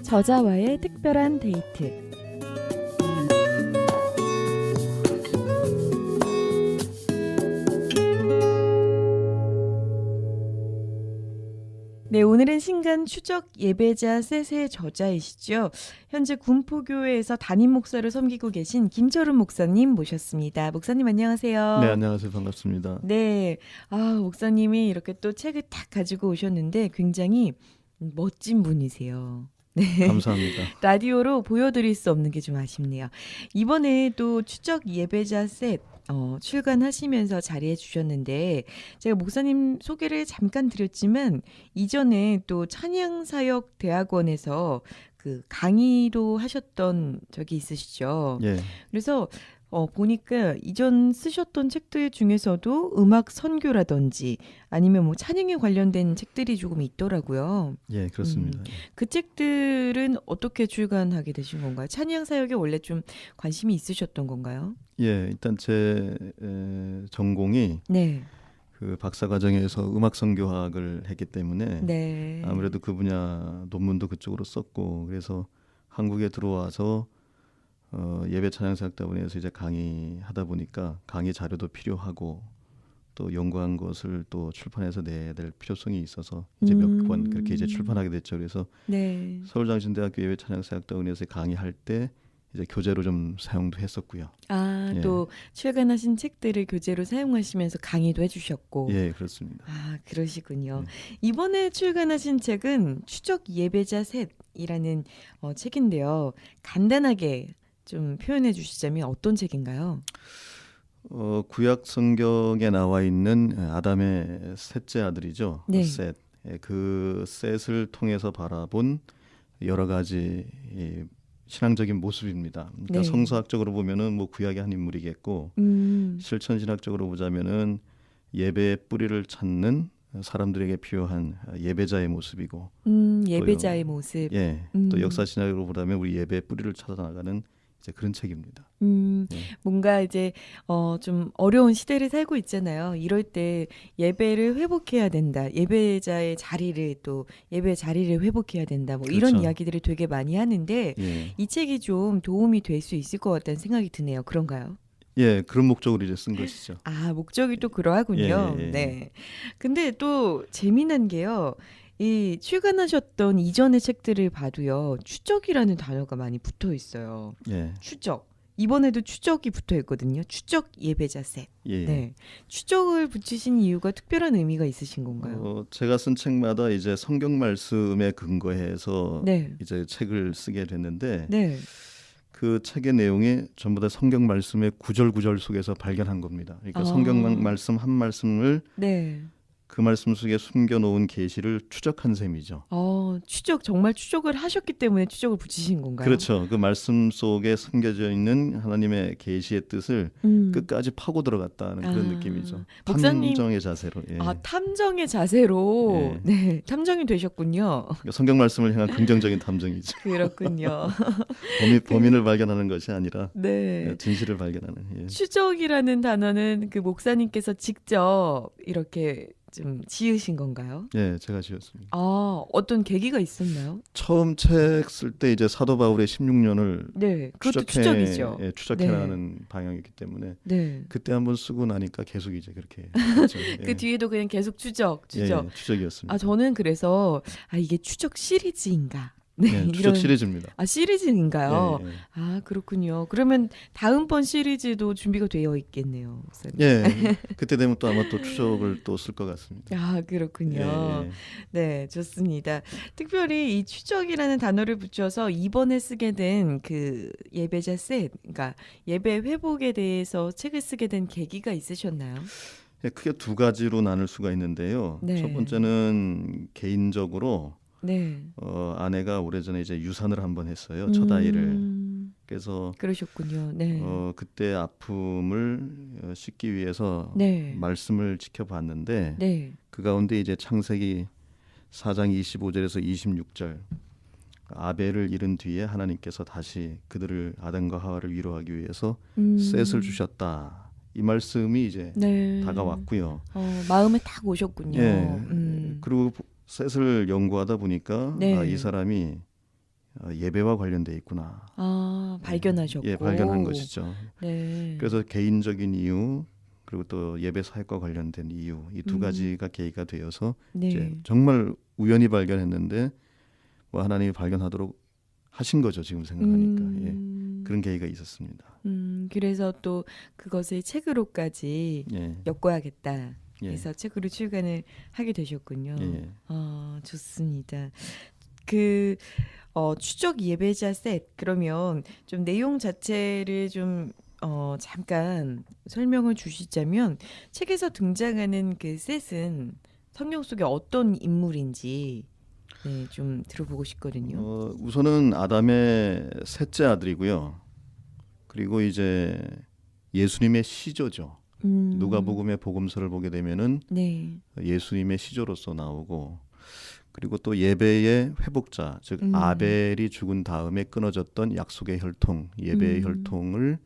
저자와의 특별한 데이트. 네, 오늘은 신간 추적 예배자 셋의 저자이시죠. 현재 군포교회에서 담임 목사를 섬기고 계신 김철훈 목사님 모셨습니다. 목사님 안녕하세요. 네, 안녕하세요. 반갑습니다. 네, 목사님이 이렇게 또 책을 딱 가지고 오셨는데 굉장히 멋진 분이세요. 네. 감사합니다. 라디오로 보여드릴 수 없는 게 좀 아쉽네요. 이번에 또 추적 예배자 셋 출간하시면서 자리해 주셨는데 제가 목사님 소개를 잠깐 드렸지만 이전에 또 찬양사역대학원에서 그 강의도 하셨던 적이 있으시죠. 예, 그래서 보니까 이전 쓰셨던 책들 중에서도 음악 선교라든지 아니면 뭐 찬양에 관련된 책들이 조금 있더라고요. 예, 그렇습니다. 그 책들은 어떻게 출간하게 되신 건가요? 찬양 사역에 원래 좀 관심이 있으셨던 건가요? 예, 일단 제 전공이 네. 그 박사 과정에서 음악 선교학을 했기 때문에 네. 아무래도 그 분야 논문도 그쪽으로 썼고 그래서 한국에 들어와서 예배 찬양사역대학원에서 이제 강의하다 보니까 강의 자료도 필요하고 또 연구한 것을 또 출판해서 내야 될 필요성이 있어서 이제 몇 권 그렇게 이제 출판하게 됐죠. 그래서 네. 서울장신대학교 예배 찬양사역대학원에서 강의할 때 이제 교재로 좀 사용도 했었고요. 예. 또 출간하신 책들을 교재로 사용하시면서 강의도 해주셨고. 예, 그렇습니다. 그러시군요. 이번에 출간하신 책은 추적 예배자 셋이라는 책인데요. 간단하게 좀 표현해 주시자면 어떤 책인가요? 구약 성경에 나와 있는 아담의 셋째 아들이죠. 네. 셋. 그 셋을 통해서 바라본 여러 가지 신앙적인 모습입니다. 그러니까 네. 성서학적으로 보면은 뭐 구약의 한 인물이겠고 실천 신학적으로 보자면은 예배의 뿌리를 찾는 사람들에게 필요한 예배자의 모습이고 예배자의 모습. 예, 또 역사 신학으로 보자면 우리 예배의 뿌리를 찾아 나가는 이제 그런 책입니다. 뭔가 이제 좀 어려운 시대를 살고 있잖아요. 이럴 때 예배를 회복해야 된다. 예배자의 자리를 또 예배 자리를 회복해야 된다. 뭐 이런 그렇죠. 이야기들을 되게 많이 하는데 예. 이 책이 좀 도움이 될 수 있을 것 같다는 생각이 드네요. 그런가요? 예, 그런 목적으로 이제 쓴 것이죠. 목적이 또 그러하군요. 예, 예. 네. 근데 또 재미난 게요. 이 출간하셨던 이전의 책들을 봐도요. 추적이라는 단어가 많이 붙어 있어요. 예, 추적. 이번에도 추적이 붙어 있거든요. 추적 예배자 셋. 예. 네. 추적을 붙이신 이유가 특별한 의미가 있으신 건가요? 제가 쓴 책마다 이제 성경 말씀에 근거해서 네. 이제 책을 쓰게 됐는데 네. 그 책의 내용이 전부 다 성경 말씀의 구절 속에서 발견한 겁니다. 그러니까 성경 말씀 한 말씀을 네. 그 말씀 속에 숨겨놓은 계시를 추적한 셈이죠. 정말 추적을 하셨기 때문에 추적을 붙이신 건가요? 그렇죠. 그 말씀 속에 숨겨져 있는 하나님의 계시의 뜻을 끝까지 파고 들어갔다는 그런 느낌이죠. 목사님, 탐정의 자세로. 예. 탐정의 자세로. 예. 네, 탐정이 되셨군요. 그러니까 성경 말씀을 향한 긍정적인 탐정이죠. 그렇군요. 범인을 발견하는 것이 아니라 네. 진실을 발견하는. 예. 추적이라는 단어는 그 목사님께서 직접 이렇게 좀 지으신 건가요? 예, 제가 지었습니다. 어떤 계기가 있었나요? 처음 책 쓸 때 이제 사도 바울의 16년을 네, 그것도 추적이죠. 예, 추적해라는 방향이기 때문에 네. 그때 한번 쓰고 나니까 계속 이제 그렇게 했죠. 예. 그 뒤에도 그냥 계속 추적. 예, 추적이었습니다. 저는 그래서 이게 추적 시리즈인가? 네, 예, 추적 시리즈입니다. 시리즈인가요? 예, 예. 그렇군요. 그러면 다음번 시리즈도 준비가 되어 있겠네요, 목사님. 예, 그때 되면 또 아마 또 추적을 또 쓸 것 같습니다. 그렇군요. 예, 예. 네, 좋습니다. 특별히 이 추적이라는 단어를 붙여서 이번에 쓰게 된 그 예배자 셋, 그러니까 예배 회복에 대해서 책을 쓰게 된 계기가 있으셨나요? 예, 크게 두 가지로 나눌 수가 있는데요. 네. 첫 번째는 개인적으로 네. 아내가 오래전에 이제 유산을 한번 했어요. 첫 아이를. 그래서 그러셨군요. 네. 그때 아픔을 씻기 위해서 네. 말씀을 지켜봤는데 네. 그 가운데 이제 창세기 4장 25절에서 26절 아벨을 잃은 뒤에 하나님께서 다시 그들을 아담과 하와를 위로하기 위해서 셋을 주셨다. 이 말씀이 이제 네. 다가왔고요. 마음에 딱 오셨군요. 예. 그리고 셋을 연구하다 보니까 네. 이 사람이 예배와 관련돼 있구나. 발견하셨고. 예, 발견한 것이죠. 네. 그래서 개인적인 이유 그리고 또 예배 사역과 관련된 이유 이 두 가지가 계기가 되어서 네. 이제 정말 우연히 발견했는데 뭐 하나님이 발견하도록 하신 거죠. 지금 생각하니까 예, 그런 계기가 있었습니다. 그래서 또 그것을 책으로까지 예, 엮어야겠다. 예, 그래서 책으로 출간을 하게 되셨군요. 예. 좋습니다. 추적 예배자 셋 그러면 좀 내용 자체를 좀 잠깐 설명을 주시자면 책에서 등장하는 그 셋은 성경 속에 어떤 인물인지 네, 좀 들어보고 싶거든요. 우선은 아담의 셋째 아들이고요. 그리고 이제 예수님의 시조죠. 누가복음의 복음서를 보게 되면은 네. 예수님의 시조로서 나오고 그리고 또 예배의 회복자 즉 아벨이 죽은 다음에 끊어졌던 약속의 혈통 예배의 혈통을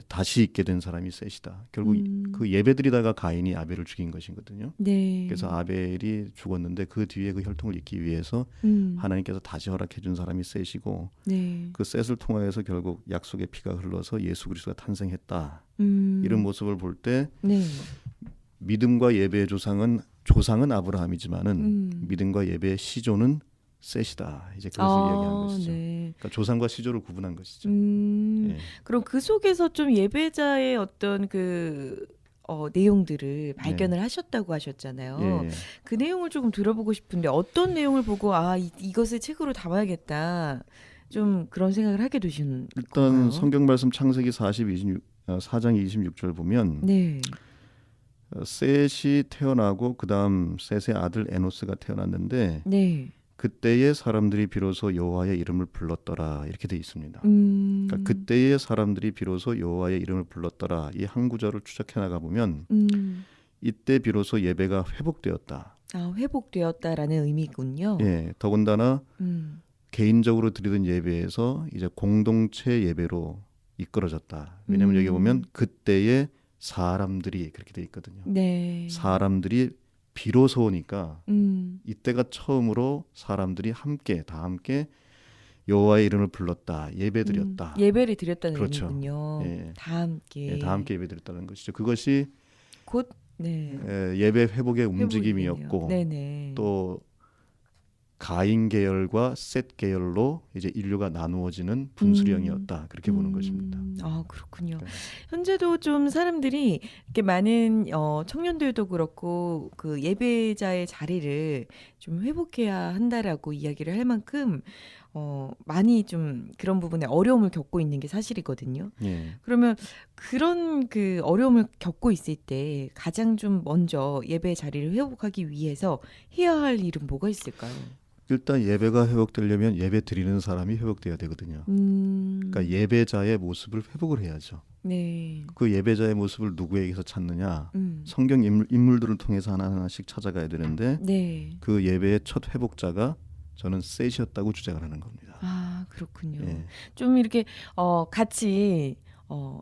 다시 잇게 된 사람이 셋이다. 결국 그 예배드리다가 가인이 아벨을 죽인 것이거든요. 네. 그래서 아벨이 죽었는데 그 뒤에 그 혈통을 잇기 위해서 하나님께서 다시 허락해 준 사람이 셋이고 네. 그 셋을 통하여서 결국 약속의 피가 흘러서 예수 그리스도가 탄생했다. 음. 이런 모습을 볼 때 네. 믿음과 예배의 조상은 아브라함이지만은 믿음과 예배의 시조는 셋이다. 이제 그것을 이야기한 것이죠. 네. 그러니까 조상과 시조를 구분한 것이죠. 예. 그럼 그 속에서 좀 예배자의 어떤 내용들을 발견을 하셨다고 하셨잖아요. 예. 그 내용을 조금 들어보고 싶은데 어떤 내용을 보고 이것을 책으로 담아야겠다. 좀 그런 생각을 하게 되신 일단 건가요? 성경 말씀 창세기 4장 26절 보면 네. 셋이 태어나고 그다음 셋의 아들 에노스가 태어났는데 네. 그때의 사람들이 비로소 여호와의 이름을 불렀더라 이렇게 돼 있습니다. 그러니까 그때의 사람들이 비로소 여호와의 이름을 불렀더라 이 한 구절을 추적해 나가 보면 이때 비로소 예배가 회복되었다. 회복되었다라는 의미군요. 예, 더군다나 개인적으로 드리던 예배에서 이제 공동체 예배로 이끌어졌다. 왜냐하면 여기 보면 그때의 사람들이 그렇게 돼 있거든요. 네. 사람들이 비로소니까 이때가 처음으로 사람들이 다 함께 여호와의 이름을 불렀다, 예배드렸다. 예배를 드렸다는 그렇죠. 의미군요. 예. 다 함께. 다 함께 예배드렸다는 것이죠. 그것이 곧 네. 예배 회복의 회복이군요. 움직임이었고 네네. 또 가인 계열과 셋 계열로 이제 인류가 나누어지는 분수령이었다. 그렇게 보는 것입니다. 그렇군요. 네. 현재도 좀 사람들이 이렇게 많은 청년들도 그렇고 그 예배자의 자리를 좀 회복해야 한다라고 이야기를 할 만큼 많이 좀 그런 부분에 어려움을 겪고 있는 게 사실이거든요. 예. 그러면 그런 그 어려움을 겪고 있을 때 가장 좀 먼저 예배 자리를 회복하기 위해서 해야 할 일은 뭐가 있을까요? 일단 예배가 회복되려면 예배 드리는 사람이 회복돼야 되거든요. 그러니까 예배자의 모습을 회복을 해야죠. 네. 그 예배자의 모습을 누구에게서 찾느냐? 음. 성경 인물들을 통해서 하나하나씩 찾아가야 되는데 네. 그 예배의 첫 회복자가 저는 셋이었다고 주장을 하는 겁니다. 그렇군요. 예. 좀 이렇게 같이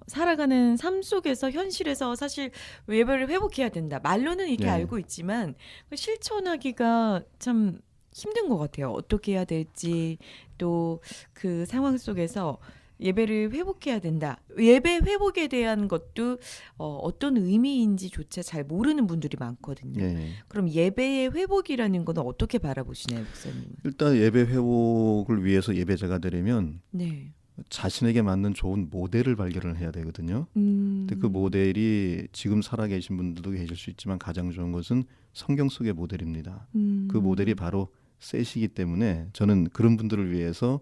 살아가는 삶 속에서 현실에서 사실 예배를 회복해야 된다. 말로는 이렇게 네. 알고 있지만 실천하기가 참 힘든 것 같아요. 어떻게 해야 될지 또 그 상황 속에서 예배를 회복해야 된다. 예배 회복에 대한 것도 어떤 의미인지조차 잘 모르는 분들이 많거든요. 예. 그럼 예배의 회복이라는 거는 어떻게 바라보시나요, 목사님은? 일단 예배 회복을 위해서 예배자가 되려면 네. 자신에게 맞는 좋은 모델을 발견을 해야 되거든요. 근데 그 모델이 지금 살아계신 분들도 계실 수 있지만 가장 좋은 것은 성경 속의 모델입니다. 그 모델이 바로 셋이기 때문에 저는 그런 분들을 위해서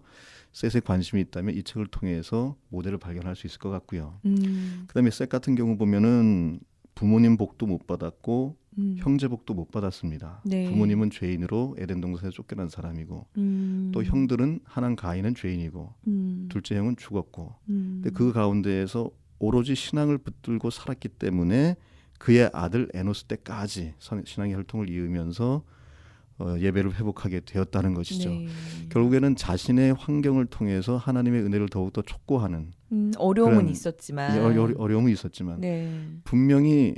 셋에 관심이 있다면 이 책을 통해서 모델을 발견할 수 있을 것 같고요. 그다음에 셋 같은 경우 보면은 부모님 복도 못 받았고 형제 복도 못 받았습니다. 네. 부모님은 죄인으로 에덴 동산에 쫓겨난 사람이고 또 형들은 하나는 가인은 죄인이고 둘째 형은 죽었고 근데 그 가운데에서 오로지 신앙을 붙들고 살았기 때문에 그의 아들 에노스 때까지 신앙의 혈통을 이으면서 예배를 회복하게 되었다는 것이죠. 네. 결국에는 자신의 환경을 통해서 하나님의 은혜를 더욱더 촉구하는 어려움은 그런 있었지만 어려움은 있었지만 네. 분명히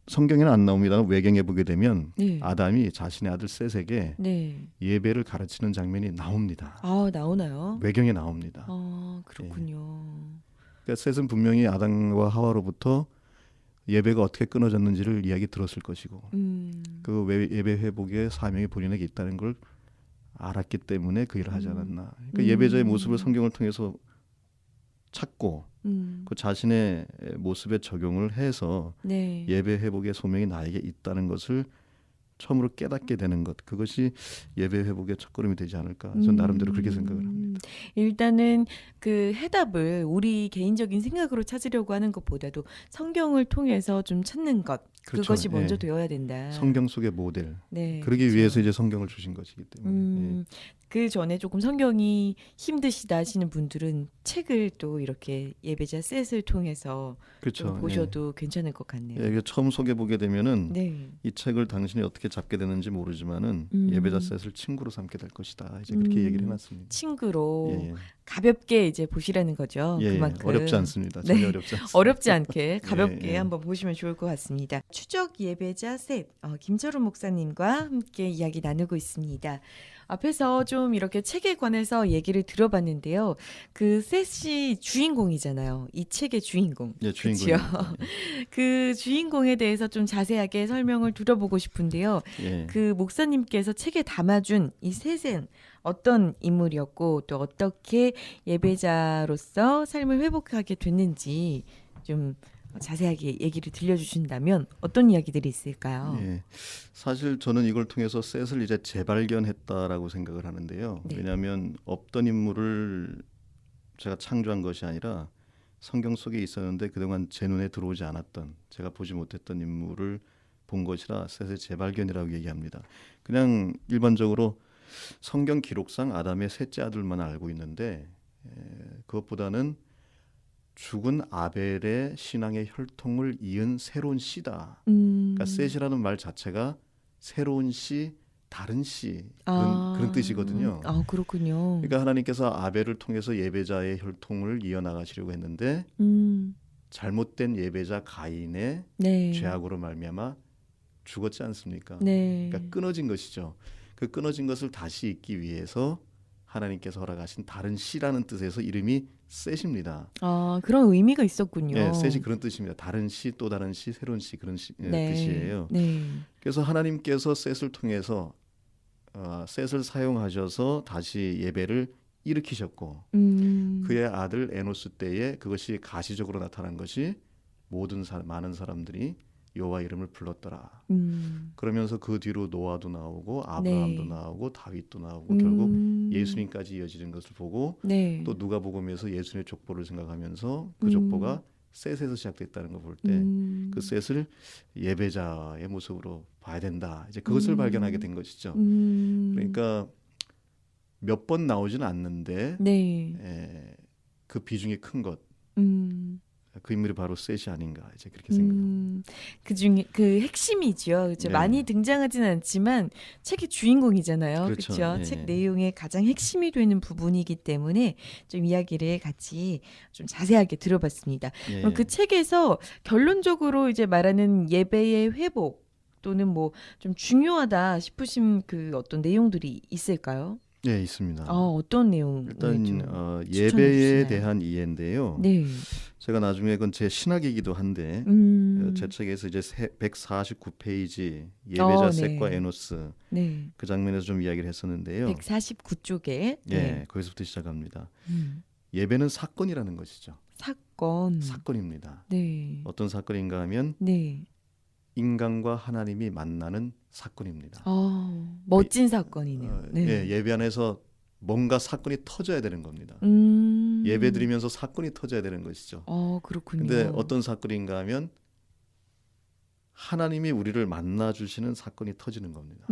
성경에는 안 나옵니다. 외경에 보게 되면 네. 아담이 자신의 아들 셋에게 네. 예배를 가르치는 장면이 나옵니다. 아, 나오나요? 외경에 나옵니다. 아, 예. 그렇군요. 그러니까 셋은 분명히 아담과 하와로부터 예배가 어떻게 끊어졌는지를 이야기 들었을 것이고 그 예배 회복의 사명이 본인에게 있다는 걸 알았기 때문에 그 일을 하지 않았나. 그러니까 예배자의 모습을 성경을 통해서 찾고 그 자신의 모습에 적용을 해서 네. 예배 회복의 소명이 나에게 있다는 것을 처음으로 깨닫게 되는 것, 그것이 예배 회복의 첫걸음이 되지 않을까. 저는 나름대로 그렇게 생각을 합니다. 일단은 그 해답을 우리 개인적인 생각으로 찾으려고 하는 것보다도 성경을 통해서 좀 찾는 것, 그렇죠. 그것이 먼저 예. 되어야 된다. 성경 속의 모델. 네, 그러기 그렇죠. 위해서 이제 성경을 주신 것이기 때문에. 예. 그 전에 조금 성경이 힘드시다 하시는 분들은 책을 또 이렇게 예배자 셋을 통해서 그렇죠. 좀 보셔도 괜찮을 것 같네요. 예, 이게 처음 소개 보게 되면은 네. 이 책을 당신이 어떻게 잡게 되는지 모르지만은 예배자 셋을 친구로 삼게 될 것이다. 이제 그렇게 얘기를 해놨습니다. 친구로 예, 예. 가볍게 이제 보시라는 거죠. 예, 그만큼 어렵지 않습니다. 전혀 네. 어렵지 않습니다. 어렵지 않게 가볍게 예. 한번 보시면 좋을 것 같습니다. 추적 예배자 셋 김철우 목사님과 함께 이야기 나누고 있습니다. 앞에서 좀 이렇게 책에 관해서 얘기를 들어봤는데요. 그 셋이 주인공이잖아요. 이 책의 주인공. 예, 그치요? 주인공입니다. 그 주인공에 대해서 좀 자세하게 설명을 들어보고 싶은데요. 예. 그 목사님께서 책에 담아준 이 셋은 어떤 인물이었고 또 어떻게 예배자로서 삶을 회복하게 됐는지 좀 자세하게 얘기를 들려주신다면 어떤 이야기들이 있을까요? 예. 사실 저는 이걸 통해서 셋을 이제 재발견했다라고 생각을 하는데요. 네. 왜냐하면 없던 인물을 제가 창조한 것이 아니라 성경 속에 있었는데 그동안 제 눈에 들어오지 않았던, 제가 보지 못했던 인물을 본 것이라 셋의 재발견이라고 얘기합니다. 그냥 일반적으로 성경 기록상 아담의 셋째 아들만 알고 있는데 그것보다는 죽은 아벨의 신앙의 혈통을 이은 새로운 씨다. 그러니까 셋이라는 말 자체가 새로운 씨, 다른 씨 그런 뜻이거든요. 아, 그렇군요. 그러니까 하나님께서 아벨을 통해서 예배자의 혈통을 이어나가시려고 했는데 잘못된 예배자 가인의 네. 죄악으로 말미암아 죽었지 않습니까? 네. 그러니까 끊어진 것이죠. 그 끊어진 것을 다시 잇기 위해서 하나님께서 허락하신 다른 씨라는 뜻에서 이름이 셋입니다. 아, 그런 의미가 있었군요. 네, 셋이 그런 뜻입니다. 다른 씨, 또 다른 씨, 새로운 씨 그런 네. 뜻이에요. 네. 그래서 하나님께서 셋을 통해서 셋을 사용하셔서 다시 예배를 일으키셨고 그의 아들 에노스 때에 그것이 가시적으로 나타난 것이 많은 사람들이 여호와 이름을 불렀더라. 그러면서 그 뒤로 노아도 나오고 아브라함도 네. 나오고 다윗도 나오고 결국 예수님까지 이어지는 것을 보고 네. 또 누가복음에서 예수님의 족보를 생각하면서 그 족보가 셋에서 시작됐다는 걸 볼 때 그 셋을 예배자의 모습으로 봐야 된다. 이제 그것을 발견하게 된 것이죠. 그러니까 몇 번 나오지는 않는데 네. 그 비중이 큰 것. 그 인물이 바로 셋이 아닌가 이제 그렇게 생각합니다. 그 중에 그 핵심이죠. 그렇죠? 네. 많이 등장하지는 않지만 책의 주인공이잖아요. 그렇죠. 그렇죠? 예, 책 예. 내용의 가장 핵심이 되는 부분이기 때문에 좀 이야기를 같이 좀 자세하게 들어봤습니다. 예, 그럼 그 책에서 결론적으로 이제 말하는 예배의 회복 또는 뭐 좀 중요하다 싶으신 그 어떤 내용들이 있을까요? 예, 있습니다. 어떤 내용을 일단 좀 추천해 예배에 주시나요? 대한 이해인데요. 네. 제가 나중에 그건 제 신학이기도 한데 제 책에서 이제 149페이지 예배자 셋과 네. 에노스 네. 그 장면에서 좀 이야기를 했었는데요. 149쪽에 예, 거기서부터 시작합니다. 예배는 사건이라는 것이죠. 사건. 사건입니다. 네. 어떤 사건인가 하면 네. 인간과 하나님이 만나는 사건입니다. 멋진 사건이네요. 네. 예, 예배 안에서 뭔가 사건이 터져야 되는 겁니다. 예배 드리면서 사건이 터져야 되는 것이죠. 그렇군요. 근데 어떤 사건인가 하면 하나님이 우리를 만나 주시는 사건이 터지는 겁니다.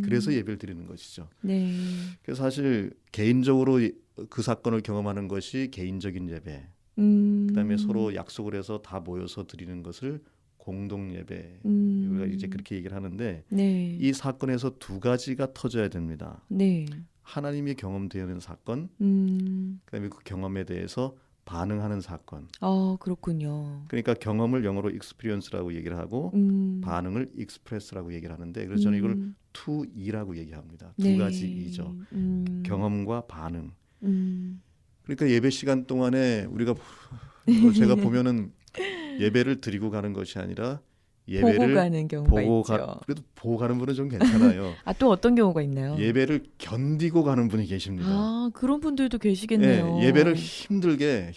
그래서 예배를 드리는 것이죠. 네. 그래서 사실 개인적으로 그 사건을 경험하는 것이 개인적인 예배. 그다음에 서로 약속을 해서 다 모여서 드리는 것을 공동 예배. 우리가 이제 그렇게 얘기를 하는데 네. 이 사건에서 두 가지가 터져야 됩니다. 네. 하나님이 경험되는 사건, 그다음에 그 경험에 대해서 반응하는 사건. 그렇군요. 그러니까 경험을 영어로 experience라고 얘기를 하고 반응을 express라고 얘기를 하는데 그래서 저는 이걸 to e라고 얘기합니다. 두 네. 가지 이죠. 경험과 반응. 음. 그러니까 예배 시간 동안에 우리가 제가 보면은 예배를 드리고 가는 것이 아니라 보고 예배를 가는 경우가 보고 있죠. 그래도 보고 가는 분은 좀 괜찮아요. 또 어떤 경우가 있나요? 예배를 견디고 가는 분이 계십니다. 그런 분들도 계시겠네요. 예배를 힘들게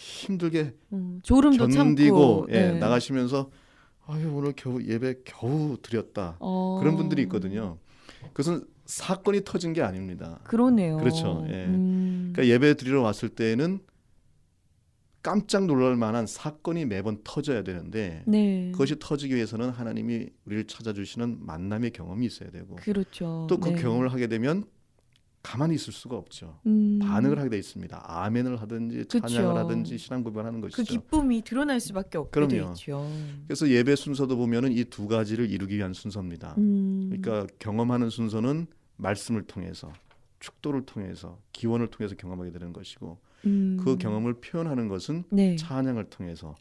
졸음도 견디고 참고. 네. 나가시면서 아유 오늘 예배 겨우 드렸다. 그런 분들이 있거든요. 그것은 사건이 터진 게 아닙니다. 그러네요. 그렇죠. 그러니까 예배 드리러 왔을 때는 깜짝 놀랄 만한 사건이 매번 터져야 되는데 네. 그것이 터지기 위해서는 하나님이 우리를 찾아주시는 만남의 경험이 있어야 되고 그렇죠. 또 그 네. 경험을 하게 되면 가만히 있을 수가 없죠. 반응을 하게 돼 있습니다. 아멘을 하든지 찬양을 그쵸. 하든지 신앙 고백을 하는 그 것이죠. 기쁨이 드러날 수밖에 없게 돼 그럼요. 있죠. 그래서 예배 순서도 보면은 이 두 가지를 이루기 위한 순서입니다. 그러니까 경험하는 순서는 말씀을 통해서 축도를 통해서 기원을 통해서 경험하게 되는 것이고 그 경험을 표현하는 것은 네. 찬양을 통해서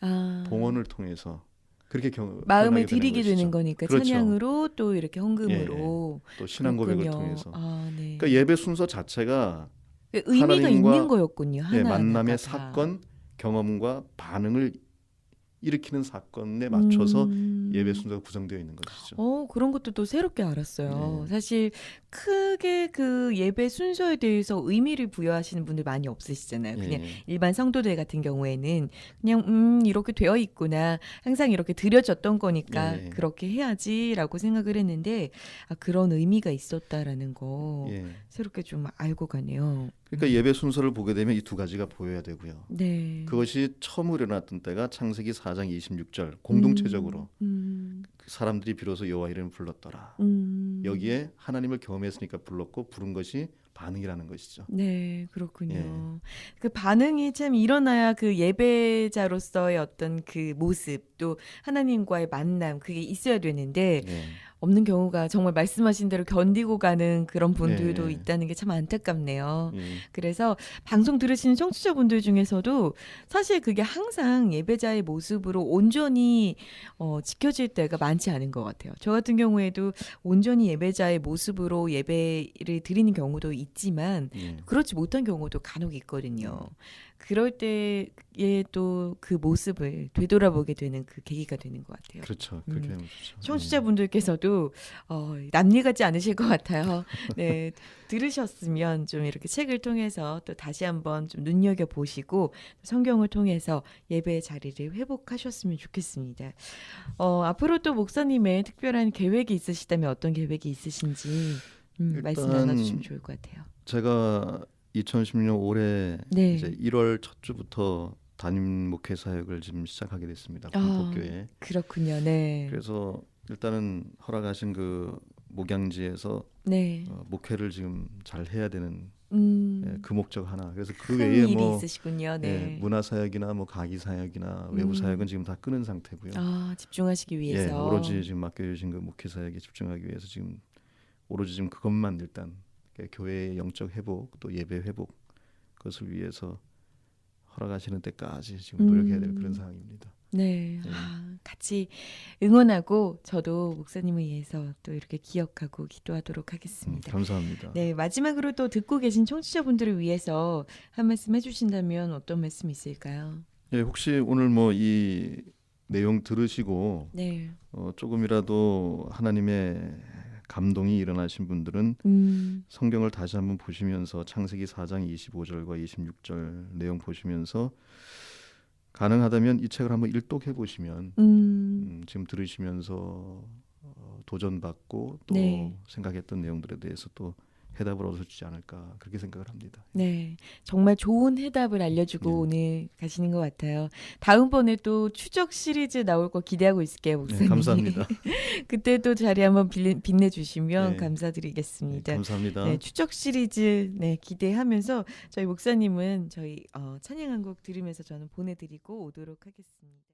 봉헌을 통해서 그렇게 마음을 표현하게 드리게 되는 되는 것이죠. 거니까 그렇죠. 찬양으로 또 이렇게 헌금으로 또 신앙 고백을 그렇군요. 통해서 네. 그러니까 예배 순서 자체가 의미가 하나님과 있는 거였군요. 만남의 하나하나가 다. 사건 경험과 반응을 일으키는 사건에 맞춰서 예배 순서가 구성되어 있는 것이죠. 그런 것도 또 새롭게 알았어요. 네. 사실 크게 그 예배 순서에 대해서 의미를 부여하시는 분들 많이 없으시잖아요. 그냥 일반 성도들 같은 경우에는 그냥 이렇게 되어 있구나. 항상 이렇게 드려졌던 거니까 그렇게 해야지라고 생각을 했는데 그런 의미가 있었다라는 거 새롭게 좀 알고 가네요. 그러니까 예배 순서를 보게 되면 이 두 가지가 보여야 되고요. 네. 그것이 처음으로 일어났던 때가 창세기 4장 26절 공동체적으로 사람들이 비로소 여호와 이름을 불렀더라. 여기에 하나님을 경험했으니까 불렀고 부른 것이 반응이라는 것이죠. 네, 그렇군요. 그 반응이 참 일어나야 그 예배자로서의 어떤 그 모습 또 하나님과의 만남 그게 있어야 되는데 없는 경우가 정말 말씀하신 대로 견디고 가는 그런 분들도 있다는 게 참 안타깝네요. 그래서 방송 들으시는 청취자분들 중에서도 사실 그게 항상 예배자의 모습으로 온전히 지켜질 때가 많지 않은 것 같아요. 저 같은 경우에도 온전히 예배자의 모습으로 예배를 드리는 경우도 있지만 그렇지 못한 경우도 간혹 있거든요. 그럴 때에 또 그 모습을 되돌아보게 되는 그 계기가 되는 것 같아요. 그렇죠. 그렇게 하면 좋죠. 청취자분들께서도 남일 같지 않으실 것 같아요. 네, 들으셨으면 좀 이렇게 책을 통해서 또 다시 한번 좀 눈여겨 보시고 성경을 통해서 예배의 자리를 회복하셨으면 좋겠습니다. 앞으로 또 목사님의 특별한 계획이 있으시다면 어떤 계획이 있으신지 말씀 나눠주시면 좋을 것 같아요. 제가 2016년 올해 이제 1월 첫 주부터 담임 목회 사역을 지금 시작하게 됐습니다. 공포교회. 그렇군요. 네. 그래서 일단은 허락하신 그 목양지에서 목회를 지금 잘 해야 되는 그 목적 하나. 그래서 그 외에 일이 있으시군요. 네. 문화 사역이나 뭐 강의 사역이나 외부 사역은 지금 다 끊은 상태고요. 집중하시기 위해서. 오로지 지금 맡겨주신 그 목회 사역에 집중하기 위해서 지금 오로지 지금 그것만 일단 교회의 영적 회복 또 예배 회복 그것을 위해서 허락하시는 때까지 지금 노력해야 될 그런 상황입니다. 네. 같이 응원하고 저도 목사님을 위해서 또 이렇게 기억하고 기도하도록 하겠습니다. 감사합니다. 네, 마지막으로 또 듣고 계신 청취자분들을 위해서 한 말씀 해주신다면 어떤 말씀 있을까요? 혹시 오늘 뭐 이 내용 들으시고 조금이라도 하나님의 감동이 일어나신 분들은 성경을 다시 한번 보시면서 창세기 4장 25절과 26절 내용 보시면서 가능하다면 이 책을 한번 일독해 보시면 지금 들으시면서 도전받고 또 생각했던 내용들에 대해서 또 해답을 얻을 수 있지 않을까 그렇게 생각을 합니다. 네, 정말 좋은 해답을 알려주고 오늘 가시는 것 같아요. 다음번에 또 추적 시리즈 나올 거 기대하고 있을게요, 목사님. 감사합니다. 그때 또 자리 한번 빛내주시면 감사드리겠습니다. 감사합니다. 추적 시리즈 기대하면서 저희 목사님은 저희 찬양 한 곡 들으면서 저는 보내드리고 오도록 하겠습니다.